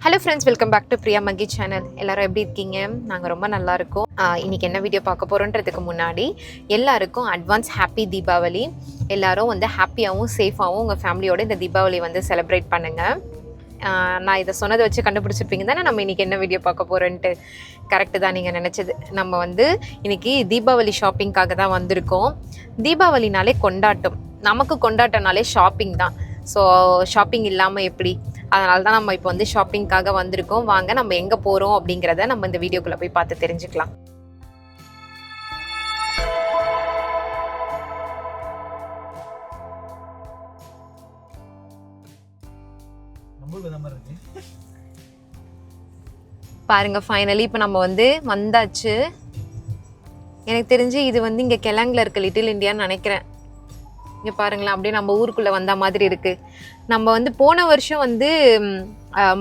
Hello friends, welcome back to Priya மங்கி channel. எல்லாரும் எப்படி இருக்கீங்க? நாங்கள் ரொம்ப நல்லா இருக்கோம். இன்றைக்கி என்ன வீடியோ பார்க்க போகிறோன்றதுக்கு முன்னாடி எல்லாருக்கும் அட்வான்ஸ் ஹாப்பி தீபாவளி. எல்லோரும் வந்து ஹாப்பியாகவும் சேஃபாகவும் உங்கள் ஃபேமிலியோடு இந்த தீபாவளி வந்து செலிப்ரேட் பண்ணுங்கள். நான் இதை சொன்னதை வச்சு கண்டுபிடிச்சிருப்பீங்க தானே நம்ம இன்றைக்கி என்ன வீடியோ பார்க்க போகிறோன்ட்டு. கரெக்டு தான் நீங்கள் நினச்சது. நம்ம வந்து இன்றைக்கி தீபாவளி ஷாப்பிங்காக தான் வந்திருக்கோம். தீபாவளினாலே கொண்டாட்டம், நமக்கு கொண்டாட்டம்னாலே ஷாப்பிங் தான். ஸோ ஷாப்பிங் இல்லாமல் எப்படி? அதனால தான் நம்ம இப்போ வந்து ஷாப்பிங்காக வந்திருக்கோம். வாங்க நம்ம எங்கே போகிறோம் அப்படிங்கிறத நம்ம இந்த வீடியோக்குள்ளே போய் பார்த்து தெரிஞ்சுக்கலாம். பாருங்க, ஃபைனலி இப்போ நம்ம வந்து வந்தாச்சு. எனக்கு தெரிஞ்சு இது வந்து இங்கே கெலாங்கில் இருக்க லிட்டில் இண்டியான்னு நினைக்கிறேன். இங்கே பாருங்களேன், அப்படியே நம்ம ஊருக்குள்ளே வந்த மாதிரி இருக்குது. நம்ம வந்து போன வருஷம் வந்து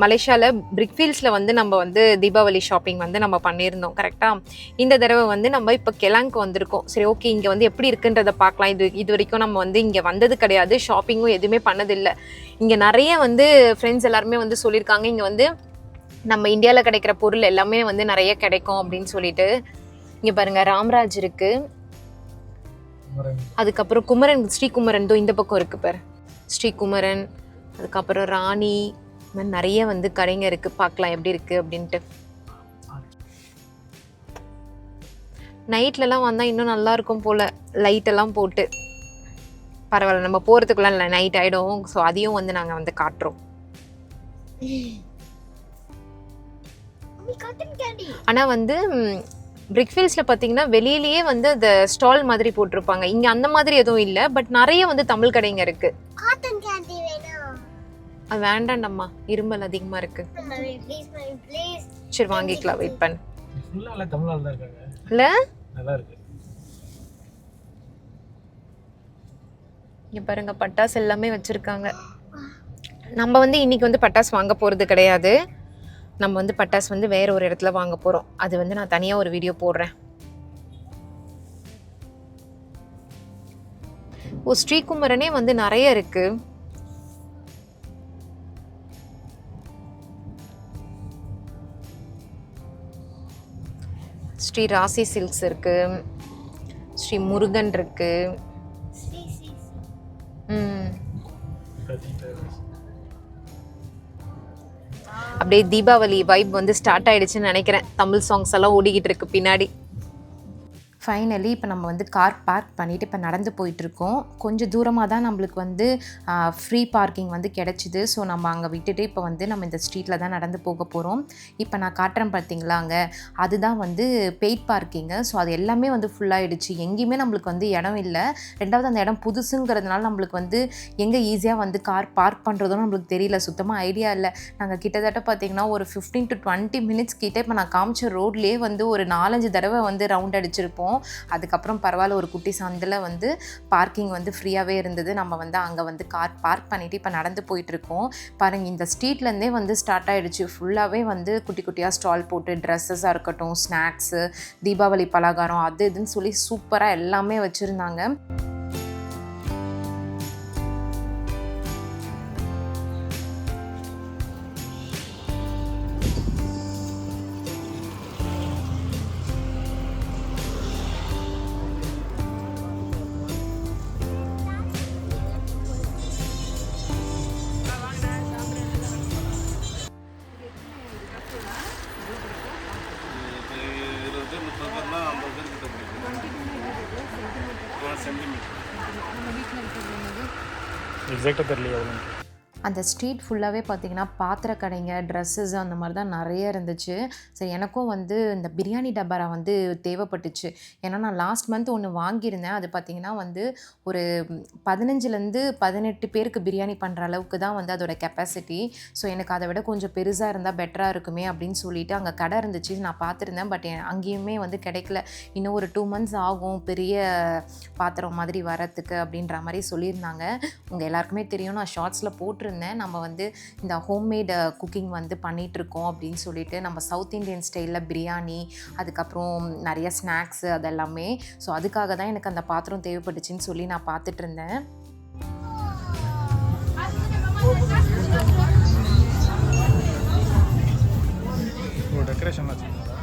மலேசியாவில் பிரிக்ஃபீல்ட்ஸில் வந்து நம்ம வந்து தீபாவளி ஷாப்பிங் வந்து நம்ம பண்ணியிருந்தோம் கரெக்டாக. இந்த தடவை வந்து நம்ம இப்போ கெலாங்க்கு வந்திருக்கோம். சரி, ஓகே, இங்கே வந்து எப்படி இருக்குன்றதை பார்க்கலாம். இது வரைக்கும் நம்ம வந்து இங்கே வந்தது கிடையாது, ஷாப்பிங்கும் எதுவுமே பண்ணதில்லை. இங்கே நிறைய வந்து ஃப்ரெண்ட்ஸ் எல்லாருமே வந்து சொல்லியிருக்காங்க, இங்கே வந்து நம்ம இந்தியாவில் கிடைக்கிற பொருள் எல்லாமே வந்து நிறைய கிடைக்கும் அப்படின்னு சொல்லிட்டு. இங்கே பாருங்கள், ராம்ராஜ் இருக்குது, அதுக்கப்புறம் குமரன், ஸ்ரீகுமரன் இந்த பக்கம் இருக்குது பாரு, ஸ்ரீகுமரன். அதுக்கப்புறம் ராணி, இந்த மாதிரி நிறைய வந்து கடைங்க இருக்குது. பார்க்கலாம் எப்படி இருக்குது அப்படின்ட்டு. நைட்லலாம் வந்தால் இன்னும் நல்லாயிருக்கும் போல், லைட்டெல்லாம் போட்டு. பரவாயில்ல, நம்ம போகிறதுக்குள்ள இல்லை, நைட் ஆகிடும். ஸோ அதையும் வந்து நாங்கள் வந்து காட்டுறோம். ஆனால் வந்து பிரிக்ஃபீல்ட்ஸில் பார்த்தீங்கன்னா வெளியிலேயே வந்து அந்த ஸ்டால் மாதிரி போட்டிருப்பாங்க. இங்கே அந்த மாதிரி எதுவும் இல்லை, பட் நிறைய வந்து தமிழ் கடைங்க இருக்கு. அது வேண்டாண்டம்மா, இருமல் அதிகமாக இருக்கு. சரி, வாங்கிக்கலாம், வெயிட் பண்ணு. இல்லை இங்கே பாருங்க, பட்டாசு எல்லாமே வச்சுருக்காங்க. நம்ம வந்து இன்னைக்கு வந்து பட்டாசு வாங்க போகிறது கிடையாது. நம்ம வந்து பட்டாசு வந்து வேறு ஒரு இடத்துல வாங்க போகிறோம். அது வந்து நான் தனியாக ஒரு வீடியோ போடுறேன். ஓ, ஸ்ரீகுமரனே வந்து நிறைய இருக்கு. ஸ்ரீ ராசி சில்க்ஸ் இருக்கு, ஸ்ரீ முருகன் இருக்கு. அப்படியே தீபாவளி வைப் வந்து ஸ்டார்ட் ஆகிடுச்சுன்னு நினைக்கிறேன். தமிழ் சாங்ஸ் எல்லாம் ஓடிக்கிட்டு இருக்கு பின்னாடி. ஃபைனலி இப்போ நம்ம வந்து கார் பார்க் பண்ணிவிட்டு இப்போ நடந்து போயிட்டுருக்கோம். கொஞ்சம் தூரமாக தான் நம்மளுக்கு வந்து ஃப்ரீ பார்க்கிங் வந்து கிடச்சிது. ஸோ நம்ம அங்கே விட்டுட்டு இப்போ வந்து நம்ம இந்த ஸ்ட்ரீட்டில் தான் நடந்து போக போகிறோம். இப்போ நான் காட்டுறேன் பார்த்தீங்களா, அங்கே அதுதான் வந்து பெய்ட் பார்க்கிங்கு. ஸோ அது எல்லாமே வந்து ஃபுல்லாகிடுச்சு, எங்கேயுமே நம்மளுக்கு வந்து இடம் இல்லை. ரெண்டாவது அந்த இடம் புதுசுங்கிறதுனால நம்மளுக்கு வந்து எங்கே ஈஸியாக வந்து கார் பார்க் பண்ணுறதும் நம்மளுக்கு தெரியல, சுத்தமாக ஐடியா இல்லை. நாங்கள் கிட்டத்தட்ட பார்த்திங்கன்னா ஒரு 15 to 20 minutes கிட்டே இப்போ நான் காமிச்ச ரோட்லேயே வந்து ஒரு 4-5 தடவை வந்து ரவுண்ட் அடிச்சிருப்போம். அதுக்கப்புறம் பரவாயில்ல, ஒரு குட்டி சந்தில் வந்து பார்க்கிங் வந்து ஃப்ரீயாகவே இருந்தது. நம்ம வந்து அங்கே வந்து கார் பார்க் பண்ணிவிட்டு இப்போ நடந்து போயிட்டுருக்கோம். பாருங்கள், இந்த ஸ்ட்ரீட்லேருந்தே வந்து ஸ்டார்ட் ஆகிடுச்சு. ஃபுல்லாகவே வந்து குட்டி குட்டியாக ஸ்டால் போட்டு ட்ரெஸ்ஸஸாக இருக்கட்டும், ஸ்நாக்ஸு, தீபாவளி பலகாரம், அது இதுன்னு சொல்லி சூப்பராக எல்லாமே வச்சுருந்தாங்க. எக்ஸாக்டாக தெரியல. அந்த ஸ்ட்ரீட் ஃபுல்லாகவே பார்த்திங்கன்னா பாத்திர கடைங்க, ட்ரெஸ்ஸஸ் அந்த மாதிரி தான் நிறைய இருந்துச்சு. சரி, எனக்கும் வந்து இந்த பிரியாணி டப்பரா வந்து தேவைப்பட்டுச்சு. ஏன்னா நான் லாஸ்ட் மந்த் ஒன்று வாங்கியிருந்தேன். அது பார்த்திங்கன்னா வந்து ஒரு 15-18 பேருக்கு பிரியாணி பண்ணுற அளவுக்கு தான் வந்து அதோட கெப்பாசிட்டி. ஸோ எனக்கு அதை விட கொஞ்சம் பெருசாக இருந்தால் பெட்டராக இருக்குமே அப்படின்னு சொல்லிட்டு அங்கே கடை இருந்துச்சு, நான் பார்த்துருந்தேன். பட் அங்கேயுமே வந்து கிடைக்கல. இன்னும் ஒரு 2 months ஆகும் பெரிய பாத்திரம் மாதிரி வரத்துக்கு அப்படின்ற மாதிரி சொல்லியிருந்தாங்க. உங்கள் எல்லாருக்குமே தெரியும், நான் ஷார்ட்ஸில் போட்டிருந்தேன். நம்ம வந்து இந்த ஹோம்மேட் குக்கிங் வந்து பண்ணிகிட்ருக்கோம் அப்படின்னு சொல்லிட்டு, நம்ம சவுத் இண்டியன் ஸ்டைலில் பிரியாணி, அதுக்கப்புறம் நிறைய ஸ்நாக்ஸு அதெல்லாமே. ஸோ அதுக்காக தான் எனக்கு அந்த பாத்திரம் தேவைப்பட்டுச்சுன்னு சொல்லி நான் பார்த்துட்டு இருந்தேன். டெக்கரேஷன் வச்சுருக்கீங்களா?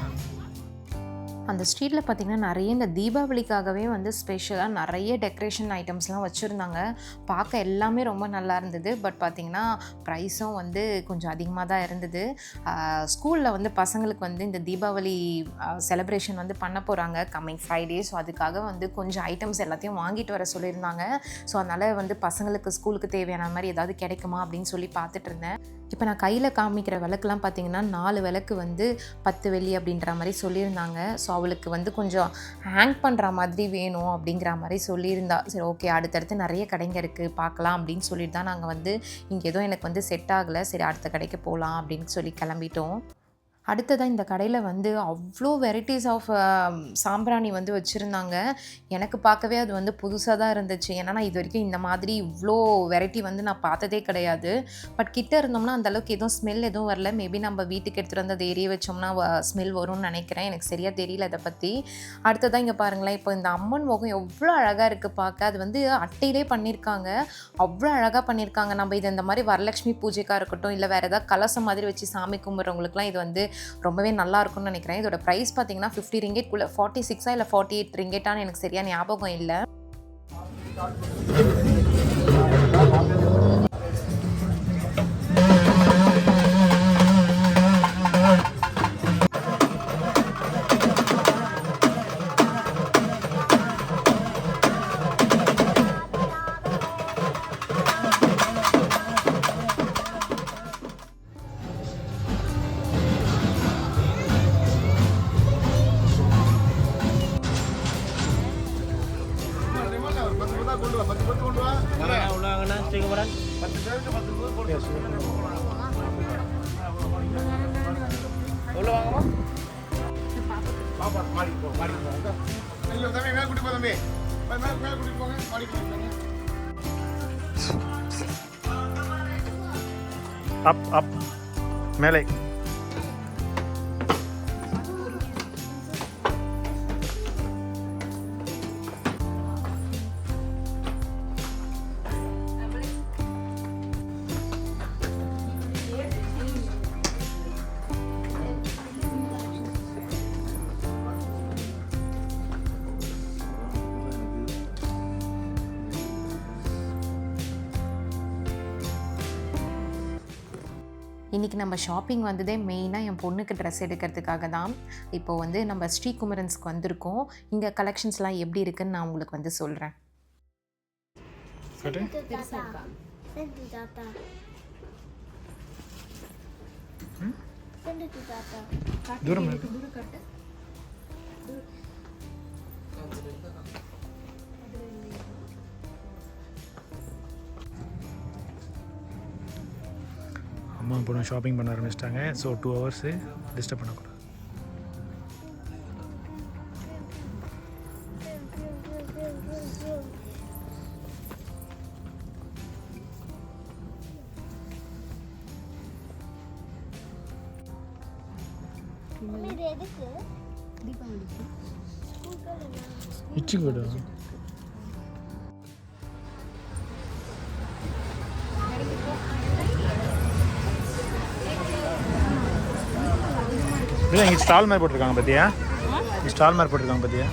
அந்த ஸ்ட்ரீட்டில் பார்த்திங்கன்னா நிறைய இந்த தீபாவளிக்காகவே வந்து ஸ்பெஷலாக நிறைய டெக்கரேஷன் ஐட்டம்ஸ்லாம் வச்சுருந்தாங்க. பார்க்க எல்லாமே ரொம்ப நல்லா இருந்தது. பட் பார்த்திங்கன்னா ப்ரைஸும் வந்து கொஞ்சம் அதிகமாக தான் இருந்தது. ஸ்கூலில் வந்து பசங்களுக்கு வந்து இந்த தீபாவளி செலிப்ரேஷன் வந்து பண்ண போகிறாங்க கம்மிங் ஃப்ரைடே. ஸோ அதுக்காக வந்து கொஞ்சம் ஐட்டம்ஸ் எல்லாத்தையும் வாங்கிட்டு வர சொல்லியிருந்தாங்க. ஸோ அதனால் வந்து பசங்களுக்கு ஸ்கூலுக்கு தேவையான மாதிரி ஏதாவது கிடைக்குமா அப்படின்னு சொல்லி பார்த்துட்டு இருந்தேன். இப்போ நான் கையில் காமிக்கிற விளக்குலாம் பார்த்திங்கன்னா 4 விளக்கு வந்து 10 வெள்ளி அப்படின்ற மாதிரி சொல்லியிருந்தாங்க. ஸோ அவளுக்கு வந்து கொஞ்சம் ஹேங் பண்ணுற மாதிரி வேணும் அப்படிங்கிற மாதிரி சொல்லியிருந்தா. சரி ஓகே, அடுத்தடுத்து நிறைய கடைங்க இருக்குது பார்க்கலாம் அப்படின்னு சொல்லிட்டு தான் நாங்கள் வந்து இங்கே எதுவும் எனக்கு வந்து செட் ஆகலை, சரி அடுத்த கடைக்கு போகலாம் அப்படின்னு சொல்லி கிளம்பிட்டோம். அடுத்ததாக இந்த கடையில் வந்து அவ்வளோ வெரைட்டிஸ் ஆஃப் சாம்பிராணி வந்து வச்சுருந்தாங்க. எனக்கு பார்க்கவே அது வந்து புதுசாக தான் இருந்துச்சு. ஏன்னா நான் இது வரைக்கும் இந்த மாதிரி இவ்வளோ வெரைட்டி வந்து நான் பார்த்ததே கிடையாது. பட் கிட்டே இருந்தோம்னா அந்தளவுக்கு எதுவும் ஸ்மெல் எதுவும் வரல. மேபி நம்ம வீட்டுக்கு எடுத்துகிட்டு வந்து அதை எரிய வச்சோம்னா ஸ்மெல் வரும்னு நினைக்கிறேன். எனக்கு சரியாக தெரியல அதை பற்றி. அடுத்ததாக இங்கே பாருங்களேன், இப்போ இந்த அம்மன் முகம் எவ்வளோ அழகாக இருக்குது பார்க்க. அது வந்து அட்டையிலே பண்ணியிருக்காங்க, அவ்வளோ அழகாக பண்ணியிருக்காங்க. நம்ம இது இந்த மாதிரி வரலட்சுமி பூஜைக்காக இருக்கட்டும், இல்லை வேறு ஏதாவது கலசம் மாதிரி வச்சு சாமி கும்பிட்றவங்களுக்குலாம் இது வந்து ரொம்பவே நல்லா இருக்கும்னு நினைக்கிறேன். இதோட ப்ரைஸ் பார்த்தீங்கன்னா 50 ரிங்கெட்குள்ளே 46 இல்லை 48 ரிங்கெட்டான்னு எனக்கு சரியாக ஞாபகம் இல்லை. அப் அப் மேலே இன்றைக்கி நம்ம ஷாப்பிங் வந்ததே மெயினாக என் பொண்ணுக்கு ட்ரெஸ் எடுக்கிறதுக்காக தான். இப்போது வந்து நம்ம ஸ்ரீகுமரன்ஸ்க்கு வந்திருக்கோம். இங்கே கலெக்ஷன்ஸ்லாம் எப்படி இருக்குன்னு நான் உங்களுக்கு வந்து சொல்கிறேன். அம்மா பொண்ணு ஷாப்பிங் பண்ண ஆரம்பிச்சிட்டாங்க. ஸோ 2 hours டிஸ்டர்ப் பண்ணக்கூடாது. இச்சு கூட இல்லை, இங்கே ஸ்டால் மாதிரி போட்டிருக்காங்க பார்த்தியா? ஸ்டால் மாதிரி போட்டிருக்காங்க பார்த்தியா?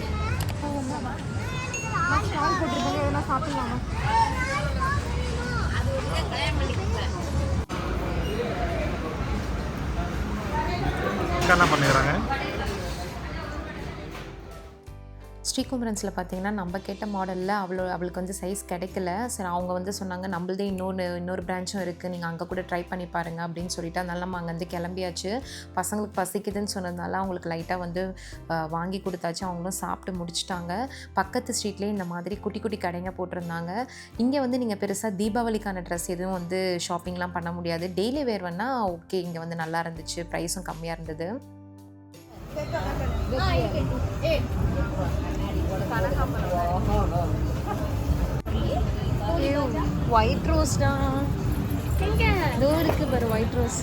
என்ன பண்ணிக்கிறாங்க? ஸ்ரீகுமரன்ஸில் பார்த்தீங்கன்னா நம்ம கேட்ட மாடலில் அவளுக்கு வந்து சைஸ் கிடைக்கல. சரி அவங்க வந்து சொன்னாங்க நம்மளதே இன்னொரு பிரான்ச்சும் இருக்குது, நீங்கள் அங்கே கூட ட்ரை பண்ணி பாருங்கள் அப்படின்னு சொல்லிட்டு அதனால நம்ம அங்கேருந்து கிளம்பியாச்சு. பசங்களுக்கு பசிக்குதுன்னு சொன்னதுனால அவங்களுக்கு லைட்டாக வந்து வாங்கி கொடுத்தாச்சு. அவங்களும் சாப்பிட்டு முடிச்சிட்டாங்க. பக்கத்து ஸ்ட்ரீட்லேயே இந்த மாதிரி குட்டி குட்டி கடைங்க போட்டிருந்தாங்க. இங்கே வந்து நீங்கள் பெருசாக தீபாவளிக்கான ட்ரெஸ் எதுவும் வந்து ஷாப்பிங்லாம் பண்ண முடியாது. டெய்லி வேர் வேணால் ஓகே, இங்கே வந்து நல்லா இருந்துச்சு, ப்ரைஸும் கம்மியாக இருந்தது. ஒயிட் ரோஸ் தான் இருக்கு பாரு, ஒயிட் ரோஸ்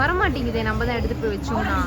வரமாட்டேங்குதே. நம்ம தான் எடுத்துட்டு போய் வச்சோம்னா.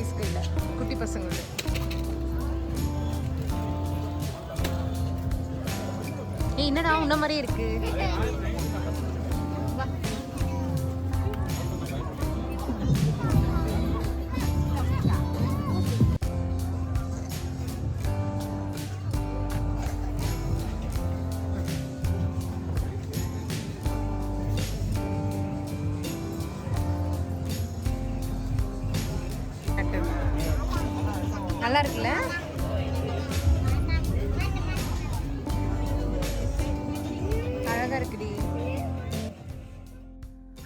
சைஸ்க்கு இல்லை, குட்டி பசங்களுக்கு. என்னடா உன்ன மாதிரி இருக்கு. நல்லா இருக்குல்ல. அழகா இருக்குடி.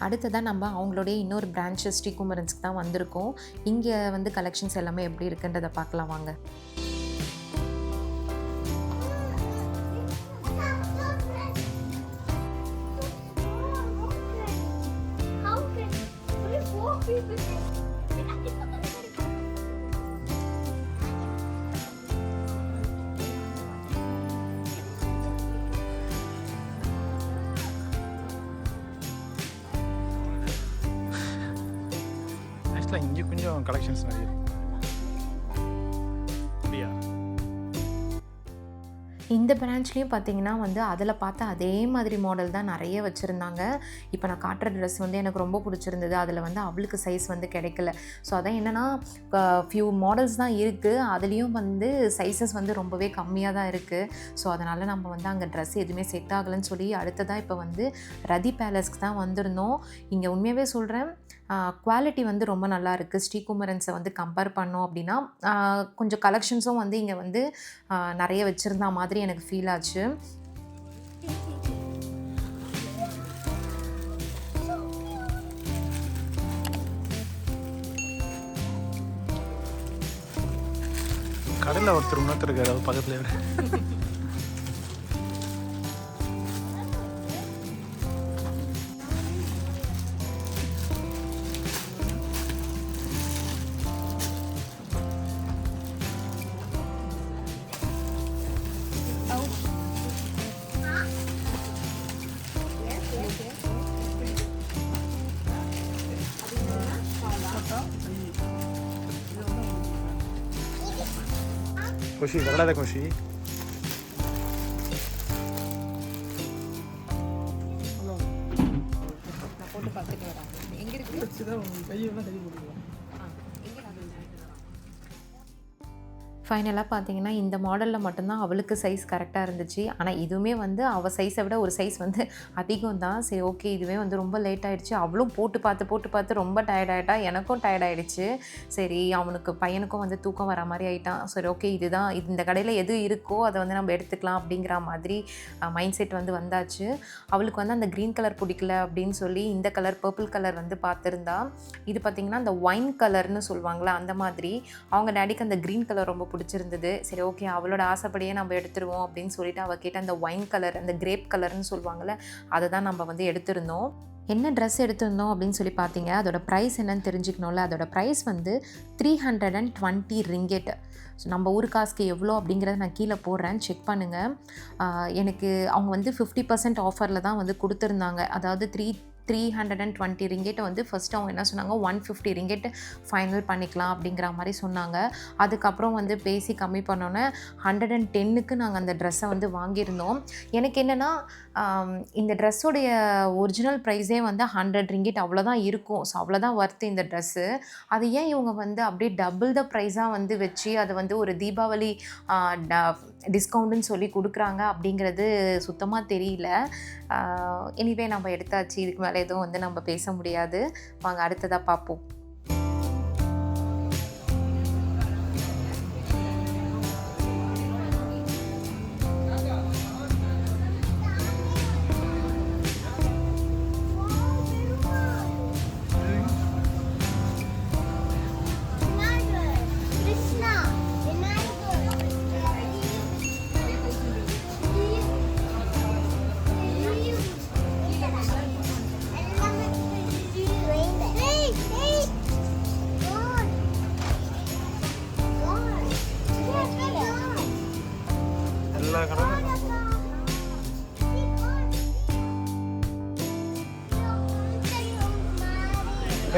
அடுத்ததாக நம்ம அவங்களுடைய இன்னொரு பிரான்ச் ஸ்ரீகுமரன்ஸ்க்கு தான் வந்திருக்கோம். இங்கே வந்து கலெக்ஷன்ஸ் எல்லாமே எப்படி இருக்குன்றதை பார்க்கலாம் வாங்க. ஆக்சுவலாக இங்கே கொஞ்சம் கலெக்ஷன்ஸ் நிறைய இருக்கு. அப்படியா? இந்த பிரான்ச்லேயும் பார்த்தீங்கன்னா வந்து அதில் பார்த்த அதே மாதிரி மாடல் தான் நிறைய வச்சுருந்தாங்க. இப்போ நான் காட்டுற ட்ரெஸ் வந்து எனக்கு ரொம்ப பிடிச்சிருந்தது. அதில் வந்து அவளுக்கு சைஸ் வந்து கிடைக்கல. ஸோ அதான் என்னென்னா ஃபியூ மாடல்ஸ் தான் இருக்குது. அதுலேயும் வந்து சைஸஸ் வந்து ரொம்பவே கம்மியாக தான் இருக்குது. ஸோ அதனால் நம்ம வந்து அங்கே ட்ரெஸ் எதுவுமே செட் ஆகலைன்னு சொல்லி அடுத்ததாக இப்போ வந்து ரதி பேலஸ்க்கு தான் வந்திருந்தோம். இங்கே உண்மையாகவே சொல்கிறேன், குவாலிட்டி வந்து ரொம்ப நல்லா இருக்குது. ஸ்ரீகுமரன்ஸை வந்து கம்பேர் பண்ணோம் அப்படின்னா கொஞ்சம் கலெக்ஷன்ஸும் வந்து இங்கே வந்து நிறைய வச்சுருந்தா மாதிரி எனக்கு ஃபீல் ஆச்சு. கடையில் ஒருத்தர் இன்னொருத்தர் இருக்காரு, அது பக்கத்தில். खुशी कलड़ा दे खुशी நான் போட்டு பார்த்துட்டு வரேன். எங்கே இருக்குது? ஃபைனலாக பார்த்தீங்கன்னா இந்த மாடலில் மட்டும்தான் அவளுக்கு சைஸ் கரெக்டாக இருந்துச்சு. ஆனால் இதுவுமே வந்து அவள் சைஸை விட ஒரு சைஸ் வந்து அதிகம் தான். சரி ஓகே, இதுவே வந்து ரொம்ப லேட் ஆகிடுச்சு. அவளும் போட்டு பார்த்து ரொம்ப டயர்டாயிட்டா. எனக்கும் டயர்டாயிடுச்சு. சரி அவனுக்கு பையனுக்கும் வந்து தூக்கம் வர மாதிரி ஆகிட்டான். சரி ஓகே, இதுதான் இந்த கடையில் எது இருக்கோ அதை வந்து நம்ம எடுத்துக்கலாம் அப்படிங்கிற மாதிரி மைண்ட் செட் வந்து வந்தாச்சு. அவளுக்கு வந்து அந்த க்ரீன் கலர் பிடிக்கல அப்படின்னு சொல்லி இந்த கலர் பர்பிள் கலர் வந்து பார்த்துருந்தா. இது பார்த்திங்கன்னா அந்த ஒயின் கலர்னு சொல்லுவாங்களா அந்த மாதிரி. அவங்க டேடிக்கு அந்த க்ரீன் கலர் ரொம்ப பிடிச்சிருந்தது. சரி ஓகே, அவளோட ஆசைப்படியே நம்ம எடுத்துருவோம் அப்படின்னு சொல்லிட்டு அவள் கேட்ட அந்த ஒயின் கலர், அந்த கிரேப் கலர்னு சொல்லுவாங்கள்ல, அதை தான் நம்ம வந்து எடுத்திருந்தோம். என்ன ட்ரெஸ் எடுத்திருந்தோம் அப்படின்னு சொல்லி பார்த்தீங்க. அதோட ப்ரைஸ் என்னன்னு தெரிஞ்சுக்கணும்ல. அதோட ப்ரைஸ் வந்து 320 ரிங்கெட். ஸோ நம்ம ஊர் காசுக்கு எவ்வளோ அப்படிங்கிறத நான் கீழே போடுறேன், செக் பண்ணுங்கள். எனக்கு அவங்க வந்து 50% ஆஃபரில் தான் வந்து கொடுத்துருந்தாங்க. அதாவது 320 ரிங்கெட்டை வந்து ஃபஸ்ட்டு அவங்க என்ன சொன்னாங்க, 150 ரிங்கெட் ஃபைனல் பண்ணிக்கலாம் அப்படிங்கிற மாதிரி சொன்னாங்க. அதுக்கப்புறம் வந்து பேசி கம்மி பண்ணோன்னே 110க்கு நாங்கள் அந்த ட்ரெஸ்ஸை வந்து வாங்கியிருந்தோம். எனக்கு என்னென்னா இந்த ட்ரெஸ்ஸோடைய ஒரிஜினல் ப்ரைஸே வந்து 100 ரிங்கெட் அவ்வளோதான் இருக்கும். ஸோ அவ்வளோதான் ஒர்த்து இந்த ட்ரெஸ்ஸு. அது ஏன் இவங்க வந்து அப்படியே டபுள் த ப்ரைஸாக வந்து வச்சு அதை வந்து ஒரு தீபாவளி டிஸ்கவுண்ட்டுன்னு சொல்லி கொடுக்குறாங்க அப்படிங்கிறது சுத்தமாக தெரியல. எனிவே நம்ம எடுத்தாச்சு. இதுக்கு மேலே எதுவும் வந்து நம்ம பேச முடியாது. வாங்க அடுத்ததாக பார்ப்போம்.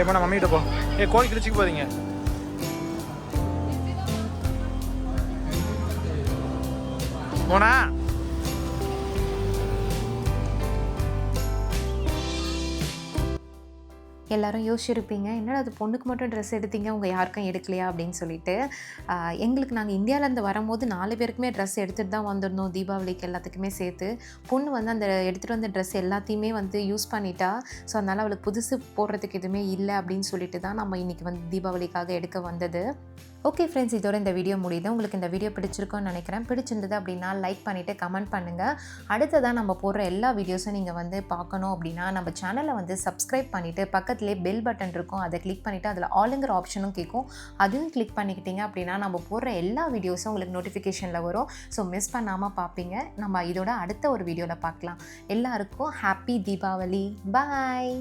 இப்போ நான் மம்மிகிட்ட போ. கோழி கிழிச்சிக்கு போகிறீங்க. போனா எல்லாரும் யோசிச்சிருப்பீங்க, என்னடா அது பொண்ணுக்கு மட்டும் ட்ரெஸ் எடுத்தீங்க, உங்கள் யாருக்கும் எடுக்கலையா அப்படின்னு சொல்லிட்டு. எங்களுக்கு நாங்கள் இந்தியாவிலேருந்து வரும்போது 4 பேருக்குமே ட்ரெஸ் எடுத்துகிட்டு தான் வந்திருந்தோம், தீபாவளிக்கு எல்லாத்துக்குமே சேர்த்து. பொண்ணு வந்து அந்த எடுத்துகிட்டு வந்த ட்ரெஸ் எல்லாத்தையுமே வந்து யூஸ் பண்ணிட்டா. ஸோ அதனால் அவளுக்கு புதுசு போடுறதுக்கு எதுவுமே இல்லை அப்படின்னு சொல்லிட்டு தான் நம்ம இன்றைக்கி வந்து தீபாவளிக்காக எடுக்க வந்தது. ஓகே ஃப்ரெண்ட்ஸ், இதோட இந்த வீடியோ முடியுது. உங்களுக்கு இந்த வீடியோ பிடிச்சிருக்கும்னு நினைக்கிறேன். பிடிச்சிருந்தது அப்படின்னா லைக் பண்ணிவிட்டு கமெண்ட் பண்ணுங்கள். அடுத்ததாக நம்ம போடுற எல்லா வீடியோஸும் நீங்கள் வந்து பார்க்கணும் அப்படின்னா நம்ம சேனலை வந்து சப்ஸ்கிரைப் பண்ணிவிட்டு பக்கத்துலேயே பெல் பட்டன் இருக்கும், அதை கிளிக் பண்ணிவிட்டு அதில் ஆளுங்கிற ஆப்ஷனும் கேட்கும், அதையும் கிளிக் பண்ணிக்கிட்டீங்க அப்படின்னா நம்ம போடுற எல்லா வீடியோஸும் உங்களுக்கு நோட்டிஃபிகேஷனில் வரும். ஸோ மிஸ் பண்ணாமல் பார்ப்பீங்க. நம்ம இதோட அடுத்த ஒரு வீடியோவில் பார்க்கலாம். எல்லாருக்கும் ஹாப்பி தீபாவளி. பாய்.